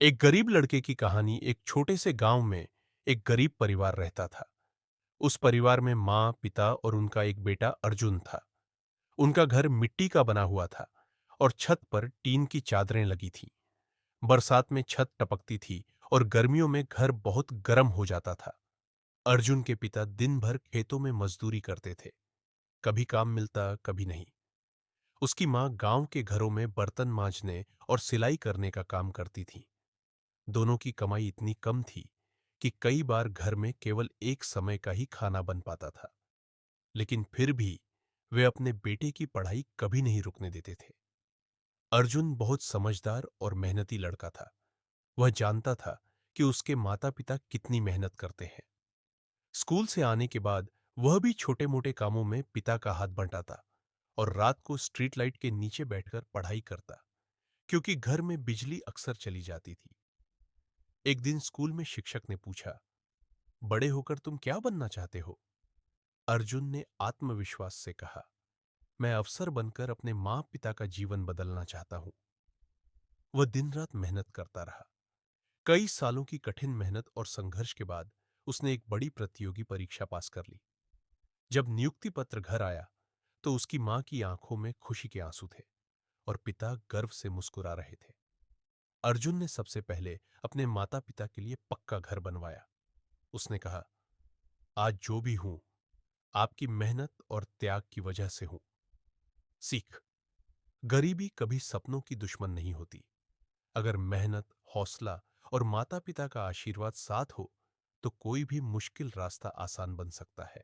एक गरीब लड़के की कहानी। एक छोटे से गांव में एक गरीब परिवार रहता था। उस परिवार में माँ, पिता और उनका एक बेटा अर्जुन था। उनका घर मिट्टी का बना हुआ था और छत पर टीन की चादरें लगी थीं। बरसात में छत टपकती थी और गर्मियों में घर बहुत गर्म हो जाता था। अर्जुन के पिता दिन भर खेतों में मजदूरी करते थे। कभी काम मिलता, कभी नहीं। उसकी माँ गांव के घरों में बर्तन मांजने और सिलाई करने का काम करती थी। दोनों की कमाई इतनी कम थी कि कई बार घर में केवल एक समय का ही खाना बन पाता था। लेकिन फिर भी वे अपने बेटे की पढ़ाई कभी नहीं रुकने देते थे। अर्जुन बहुत समझदार और मेहनती लड़का था। वह जानता था कि उसके माता पिता कितनी मेहनत करते हैं। स्कूल से आने के बाद वह भी छोटे मोटे कामों में पिता का हाथ बंटाता और रात को स्ट्रीट लाइट के नीचे बैठकर पढ़ाई करता, क्योंकि घर में बिजली अक्सर चली जाती थी। एक दिन स्कूल में शिक्षक ने पूछा, बड़े होकर तुम क्या बनना चाहते हो? अर्जुन ने आत्मविश्वास से कहा, मैं अफसर बनकर अपने माँ पिता का जीवन बदलना चाहता हूं। वह दिन रात मेहनत करता रहा। कई सालों की कठिन मेहनत और संघर्ष के बाद उसने एक बड़ी प्रतियोगी परीक्षा पास कर ली। जब नियुक्ति पत्र घर आया तो उसकी माँ की आंखों में खुशी के आंसू थे और पिता गर्व से मुस्कुरा रहे थे। अर्जुन ने सबसे पहले अपने माता पिता के लिए पक्का घर बनवाया। उसने कहा, आज जो भी हूं, आपकी मेहनत और त्याग की वजह से हूं। सीख, गरीबी कभी सपनों की दुश्मन नहीं होती। अगर मेहनत, हौसला और माता पिता का आशीर्वाद साथ हो तो कोई भी मुश्किल रास्ता आसान बन सकता है।